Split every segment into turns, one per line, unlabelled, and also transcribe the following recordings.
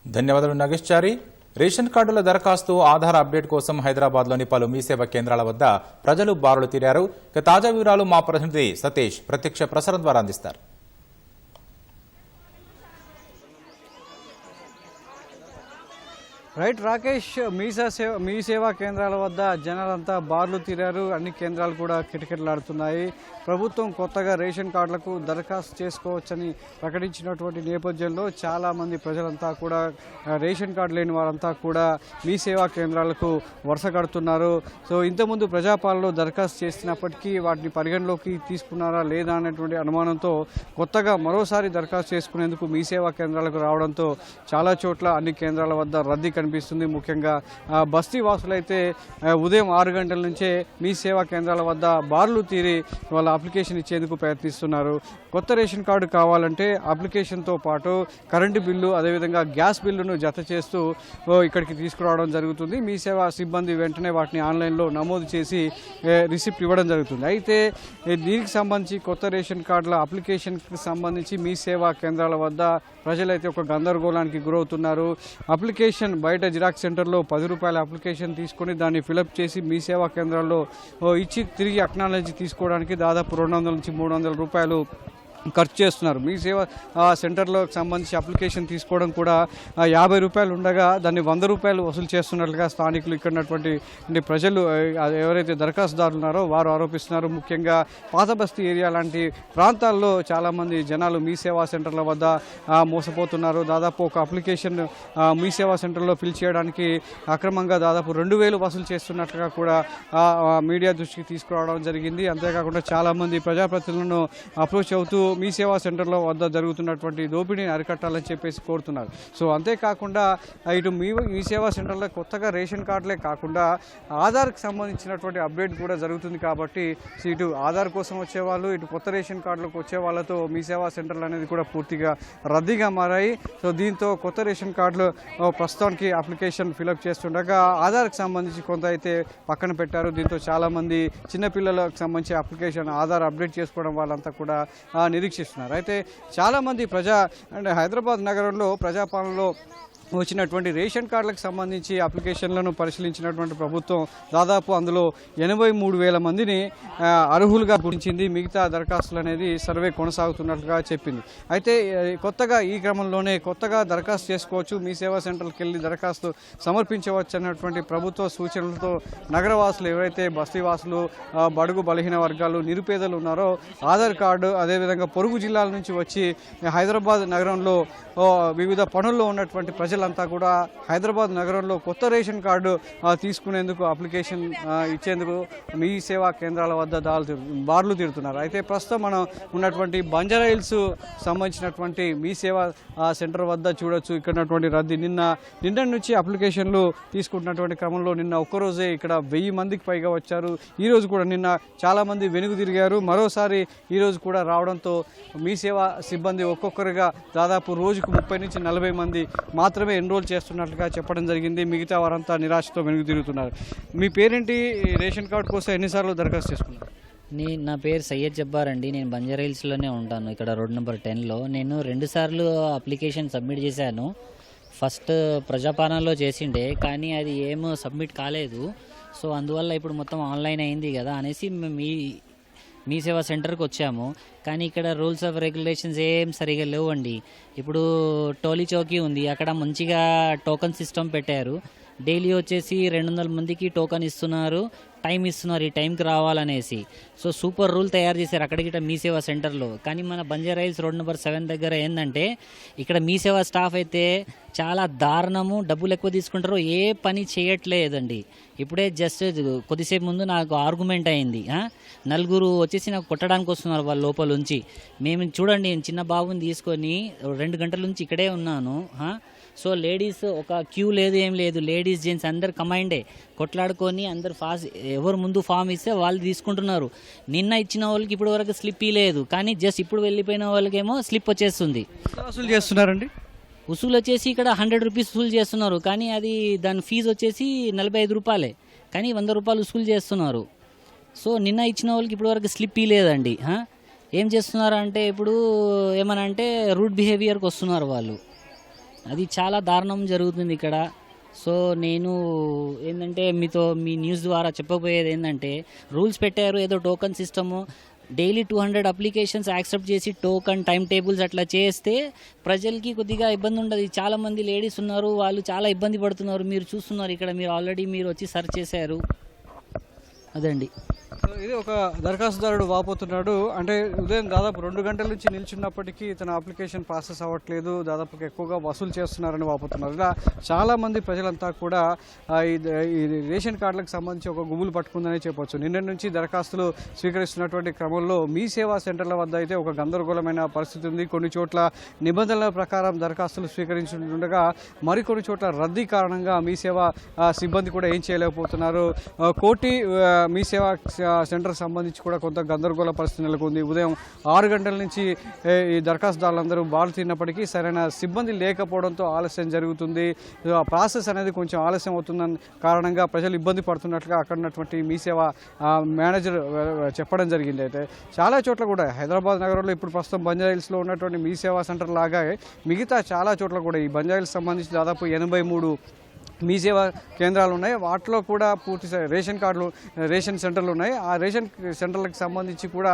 ధన్యవాదాలు నాగేశ్చారి. రేషన్ కార్డుల దరఖాస్తు ఆధార్ అప్డేట్ కోసం హైదరాబాద్లోని పలు మీ సేవ కేంద్రాల వద్ద ప్రజలు బారులు తీరారు. తాజా వివరాలు మా ప్రతినిధి సతీష్ ప్రత్యక్ష ప్రసారం ద్వారా అందిస్తారు.
రైట్ రాకేష్, మీ సేవా కేంద్రాల వద్ద జనాలంతా బార్లు తీరారు. అన్ని కేంద్రాలు కూడా కిటకిటలాడుతున్నాయి. ప్రభుత్వం కొత్తగా రేషన్ కార్డులకు దరఖాస్తు చేసుకోవచ్చని ప్రకటించినటువంటి నేపథ్యంలో చాలామంది ప్రజలంతా కూడా రేషన్ కార్డు లేని వారంతా కూడా మీ సేవా కేంద్రాలకు వరుస కడుతున్నారు. సో ఇంతకుముందు ప్రజాపాలనలో దరఖాస్తు చేసినప్పటికీ వాటిని పరిగణలోకి తీసుకున్నారా లేదా అనేటువంటి అనుమానంతో కొత్తగా మరోసారి దరఖాస్తు చేసుకునేందుకు మీ సేవా కేంద్రాలకు రావడంతో చాలా చోట్ల అన్ని కేంద్రాల వద్ద రద్దీ కనిపిస్తుంది. ముఖ్యంగా బస్తీ వాసులైతే ఉదయం 6 గంటల నుంచే మీ సేవా కేంద్రాల వద్ద బార్లు తీరి వాళ్ళ అప్లికేషన్ ఇచ్చేందుకు ప్రయత్నిస్తున్నారు. కొత్త రేషన్ కార్డు కావాలంటే అప్లికేషన్తో పాటు కరెంటు బిల్లు, అదేవిధంగా గ్యాస్ బిల్లును జత చేస్తూ ఇక్కడికి తీసుకురావడం జరుగుతుంది. మీ సేవా సిబ్బంది వెంటనే వాటిని ఆన్లైన్లో నమోదు చేసి రిసిప్ట్ ఇవ్వడం జరుగుతుంది. అయితే దీనికి సంబంధించి కొత్త రేషన్ కార్డుల అప్లికేషన్కి సంబంధించి మీ సేవా కేంద్రాల వద్ద ప్రజలైతే ఒక గందరగోళానికి గురవుతున్నారు. అప్లికేషన్ బయట జిరాక్స్ సెంటర్లో 10 రూపాయల అప్లికేషన్ తీసుకొని దాన్ని ఫిలప్ చేసి మీ సేవా కేంద్రాల్లో ఇచ్చి తిరిగి అక్నాలజీ తీసుకోవడానికి దాదాపు 200 నుంచి 300 రూపాయలు ఖర్చు చేస్తున్నారు. మీ సేవా సెంటర్లోకి సంబంధించి అప్లికేషన్ తీసుకోవడం కూడా 50 రూపాయలు ఉండగా దాన్ని 100 రూపాయలు వసూలు చేస్తున్నట్లుగా స్థానికులు ఇక్కడ ప్రజలు ఎవరైతే దరఖాస్తుదారులు ఉన్నారో వారు ఆరోపిస్తున్నారు. ముఖ్యంగా పాత బస్తీ ఏరియా లాంటి ప్రాంతాల్లో చాలామంది జనాలు మీ సేవా సెంటర్ల వద్ద మోసపోతున్నారు. దాదాపు ఒక అప్లికేషన్ మీ సేవా సెంటర్లో ఫిల్ చేయడానికి అక్రమంగా దాదాపు 2000 వసూలు చేస్తున్నట్లుగా కూడా మీడియా దృష్టికి తీసుకురావడం జరిగింది. అంతేకాకుండా చాలామంది ప్రజాప్రతినిధులను అప్రోచ్ అవుతూ మీ సేవా సెంటర్ల వద్ద జరుగుతున్నటువంటి దోపిడీని అరికట్టాలని చెప్పేసి కోరుతున్నారు. సో అంతేకాకుండా ఇటు మీ సేవా సెంటర్లో కొత్తగా రేషన్ కార్డులే కాకుండా ఆధార్కి సంబంధించినటువంటి అప్డేట్ కూడా జరుగుతుంది. కాబట్టి ఇటు ఆధార్ కోసం వచ్చేవాళ్ళు, ఇటు కొత్త రేషన్ కార్డులకు వచ్చే వాళ్ళతో మీ సేవా సెంటర్లు అనేది కూడా పూర్తిగా రద్దీగా మారాయి. సో దీంతో కొత్త రేషన్ కార్డులు ప్రస్తుతానికి అప్లికేషన్ ఫిలప్ చేస్తుండగా ఆధార్కి సంబంధించి కొంత అయితే పక్కన పెట్టారు. దీంతో చాలామంది చిన్నపిల్లలకు సంబంధించి అప్లికేషన్ ఆధార్ అప్డేట్ చేసుకోవడం వాళ్ళంతా కూడా నిరీక్షిస్తున్నారు. అయితే చాలామంది హైదరాబాద్ నగరంలో ప్రజాపాలనలో వచ్చినటువంటి రేషన్ కార్డులకు సంబంధించి అప్లికేషన్లను పరిశీలించినటువంటి ప్రభుత్వం దాదాపు అందులో 83,000 మందిని అర్హులుగా గుర్తించింది. మిగతా దరఖాస్తులు అనేది సర్వే కొనసాగుతున్నట్లుగా చెప్పింది. అయితే కొత్తగా ఈ క్రమంలోనే కొత్తగా దరఖాస్తు చేసుకోవచ్చు, మీ సేవా సెంటర్కి వెళ్ళి దరఖాస్తు సమర్పించవచ్చు అన్నటువంటి ప్రభుత్వ సూచనలతో నగరవాసులు ఎవరైతే బస్తీవాసులు, బడుగు బలహీన వర్గాలు, నిరుపేదలు ఉన్నారో ఆధార్ కార్డు అదేవిధంగా పొరుగు జిల్లాల నుంచి వచ్చి హైదరాబాద్ నగరంలో వివిధ పనుల్లో ఉన్నటువంటి ప్రజలంతా కూడా హైదరాబాద్ నగరంలో కొత్త రేషన్ కార్డు తీసుకునేందుకు అప్లికేషన్ ఇచ్చేందుకు మీ సేవా కేంద్రాల వద్ద బార్లు తీరుతున్నారు. అయితే ప్రస్తుతం మనం ఉన్నటువంటి బంజారా హిల్స్ సంబంధించినటువంటి మీ సేవా సెంటర్ వద్ద చూడొచ్చు ఇక్కడ రద్దీ. నిన్న నుంచి అప్లికేషన్లు తీసుకుంటున్నటువంటి క్రమంలో నిన్న ఒక్కరోజే ఇక్కడ 1000 మందికి పైగా వచ్చారు. ఈరోజు కూడా నిన్న చాలామంది వెనుక తిరిగారు. మరోసారి ఈరోజు కూడా రావడంతో మీ సేవా సిబ్బంది ఒక్కొక్కరుగా దాదాపు రోజుకు 30 నుంచి 40 మంది మాత్రమే ఎన్రోల్ చేస్తున్నట్లుగా చెప్పడం జరిగింది. మిగతా వారంతా నిరాశతో వెనుక తిరుగుతున్నారు. మీ పేరేంటి? రేషన్ కార్డు కోసం ఎన్నిసార్లు దరఖాస్తు చేసుకున్నారు?
నా పేరు సయ్యద్ జబ్బార్ అండి. నేను బంజారా హిల్స్లోనే ఉంటాను, ఇక్కడ రోడ్ నెంబర్ 10లో. నేను 2 సార్లు అప్లికేషన్ సబ్మిట్ చేశాను. ఫస్ట్ ప్రజాపాలనలో చేసిండే, కానీ అది ఏమో సబ్మిట్ కాలేదు. సో అందువల్ల ఇప్పుడు మొత్తం ఆన్లైన్ అయింది కదా అనేసి మీ సేవా సెంటర్కి వచ్చాము. కానీ ఇక్కడ రూల్స్ ఆఫ్ రెగ్యులేషన్స్ ఏం సరిగా లేవండి. ఇప్పుడు టోలీ చౌకీ ఉంది, అక్కడ మంచిగా టోకన్ సిస్టమ్ పెట్టారు. డైలీ వచ్చేసి 200 మందికి టోకన్ ఇస్తున్నారు, టైం ఇస్తున్నారు, ఈ టైంకి రావాలనేసి. సో సూపర్ రూల్ తయారు చేశారు అక్కడికి మీ సేవా సెంటర్లో. కానీ మన బంజారా హిల్స్ రోడ్ నెంబర్ 7 దగ్గర ఏంటంటే ఇక్కడ మీ సేవా స్టాఫ్ అయితే చాలా దారుణము, డబ్బులు ఎక్కువ తీసుకుంటారు, ఏ పని చేయట్లేదండి. ఇప్పుడే జస్ట్ కొద్దిసేపు ముందు నాకు ఆర్గ్యుమెంట్ అయింది. 4 వచ్చేసి నాకు కొట్టడానికి వస్తున్నారు వాళ్ళ లోపల నుంచి. మేము చూడండి, చిన్న బాబుని తీసుకొని 2 గంటల నుంచి ఇక్కడే ఉన్నాను. సో లేడీస్ ఒక క్యూ లేదు, ఏం లేదు, లేడీస్ జెంట్స్ అందరు కమైండే కొట్లాడుకొని అందరు ఎవరు ముందు ఫామ్ ఇస్తే వాళ్ళు తీసుకుంటున్నారు. నిన్న ఇచ్చిన వాళ్ళకి ఇప్పటి వరకు స్లిప్ లేదు, కానీ జస్ట్ ఇప్పుడు వెళ్ళిపోయిన వాళ్ళకేమో స్లిప్ వచ్చేస్తుంది.
వసూలు చేస్తున్నారండి.
వసూలు వచ్చేసి ఇక్కడ 100 రూపీస్ వసూలు చేస్తున్నారు, కానీ అది దాని ఫీజు వచ్చేసి 45 రూపాయలే, కానీ 100 రూపాయలు వసూలు చేస్తున్నారు. సో నిన్న ఇచ్చిన వాళ్ళకి ఇప్పటి వరకు స్లిప్ లేదండి. ఏం చేస్తున్నారు అంటే ఇప్పుడు ఏమనంటే రూట్ బిహేవియర్కి వస్తున్నారు వాళ్ళు. అది చాలా దారుణం జరుగుతుంది ఇక్కడ. సో నేను ఏంటంటే మీ న్యూస్ ద్వారా చెప్పబోయేది ఏంటంటే, రూల్స్ పెట్టారు ఏదో token system, daily 200 applications accept చేసి టోకన్ టైం టేబుల్స్ అట్లా చేస్తే ప్రజలకి కొద్దిగా ఇబ్బంది ఉండదు. చాలామంది లేడీస్ ఉన్నారు, వాళ్ళు చాలా ఇబ్బంది పడుతున్నారు. మీరు చూస్తున్నారు ఇక్కడ, మీరు ఆల్రెడీ వచ్చి సెర్చ్ చేశారు. అదండి.
సో ఇది ఒక దరఖాస్తుదారుడు వాపోతున్నాడు. అంటే ఉదయం దాదాపు 2 గంటల నుంచి నిల్చున్నప్పటికీ తన అప్లికేషన్ ప్రాసెస్ అవ్వట్లేదు, దాదాపు ఎక్కువగా వసూలు చేస్తున్నారని వాపోతున్నారు. ఇలా చాలామంది ప్రజలంతా కూడా ఈ రేషన్ కార్డులకు సంబంధించి ఒక గుబులు పట్టుకుందని చెప్పొచ్చు. నిన్న నుంచి దరఖాస్తులు స్వీకరిస్తున్నటువంటి క్రమంలో మీ సేవా సెంటర్ల వద్ద అయితే ఒక గందరగోళమైన పరిస్థితి ఉంది. కొన్ని చోట్ల నిబంధనల ప్రకారం దరఖాస్తులు స్వీకరించుండగా మరికొన్ని చోట్ల రద్దీ కారణంగా మీ సేవా సిబ్బంది కూడా ఏం చేయలేకపోతున్నారు. కోటి మీ సేవా సెంటర్ సంబంధించి కూడా కొంత గందరగోళ పరిస్థితి నెలకొంది. ఉదయం 6 గంటల నుంచి ఈ దరఖాస్తుదారులందరూ బాలు తిన్నప్పటికీ సరైన సిబ్బంది లేకపోవడంతో ఆలస్యం జరుగుతుంది. ఆ ప్రాసెస్ అనేది కొంచెం ఆలస్యం అవుతుందని కారణంగా ప్రజలు ఇబ్బంది పడుతున్నట్లుగా అక్కడ ఉన్నటువంటి మీ సేవ మేనేజర్ చెప్పడం జరిగింది. అయితే చాలా చోట్ల కూడా హైదరాబాద్ నగరంలో ఇప్పుడు ప్రస్తుతం బంజారాహిల్స్లో ఉన్నటువంటి మీ సేవా సెంటర్ లాగా మిగతా చాలా చోట్ల కూడా ఈ బంజారాహిల్స్ సంబంధించి దాదాపు 83 మీ సేవా కేంద్రాలు ఉన్నాయి. వాటిలో కూడా పూర్తి రేషన్ సెంటర్లు ఉన్నాయి. ఆ రేషన్ సెంటర్లకు సంబంధించి కూడా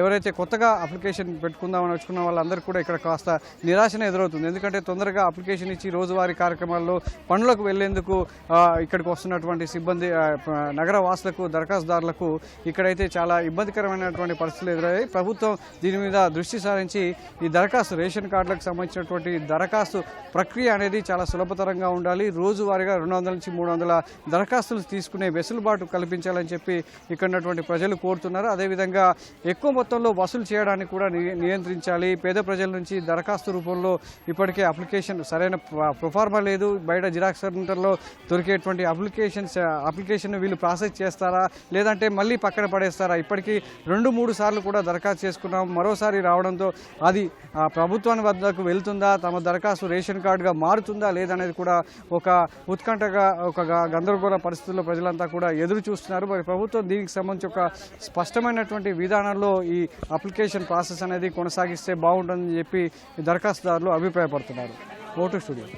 ఎవరైతే కొత్తగా అప్లికేషన్ పెట్టుకుందామని వచ్చుకున్న వాళ్ళందరూ కూడా ఇక్కడ కాస్త నిరాశనే ఎదురవుతుంది. ఎందుకంటే తొందరగా అప్లికేషన్ ఇచ్చి రోజువారీ కార్యక్రమాల్లో పనులకు వెళ్లేందుకు ఇక్కడికి వస్తున్నటువంటి సిబ్బంది నగర వాసులకు దరఖాస్తుదారులకు ఇక్కడైతే చాలా ఇబ్బందికరమైనటువంటి పరిస్థితులు ఎదురయ్యాయి. ప్రభుత్వం దీని మీద దృష్టి సారించి ఈ రేషన్ కార్డులకు సంబంధించినటువంటి దరఖాస్తు ప్రక్రియ అనేది చాలా సులభతరంగా ఉండాలి. రోజువారీగా 200 నుంచి 300 దరఖాస్తులు తీసుకునే వెసులుబాటు కల్పించాలని చెప్పి ఇక్కడ ఉన్నటువంటి ప్రజలు కోరుతున్నారు. అదేవిధంగా ఎక్కువ మొత్తంలో వసూలు చేయడానికి కూడా నియంత్రించాలి. పేద ప్రజల నుంచి దరఖాస్తు రూపంలో ఇప్పటికే అప్లికేషన్ సరైన ప్రొఫార్మా లేదు. బయట జిరాక్స్ సెంటర్లో దొరికేటువంటి అప్లికేషన్ వీళ్ళు ప్రాసెస్ చేస్తారా లేదంటే మళ్ళీ పక్కన పడేస్తారా? ఇప్పటికీ 2-3 సార్లు కూడా దరఖాస్తు చేసుకున్నాం. మరోసారి రావడంతో అది ప్రభుత్వాన్ని వద్దకు వెళ్తుందా, తమ దరఖాస్తు రేషన్ కార్డుగా మారుతుందా లేదనేది కూడా ఒక ఉత్కంఠగా ఒక గందరగోళ పరిస్థితుల్లో ప్రజలంతా కూడా ఎదురు చూస్తున్నారు. మరి ప్రభుత్వం దీనికి సంబంధించి ఒక స్పష్టమైనటువంటి విధానంలో ఈ అప్లికేషన్ ప్రాసెస్ అనేది కొనసాగిస్తే బాగుంటుందని చెప్పి దరఖాస్తుదారులు అభిప్రాయపడుతున్నారు. Vote studio.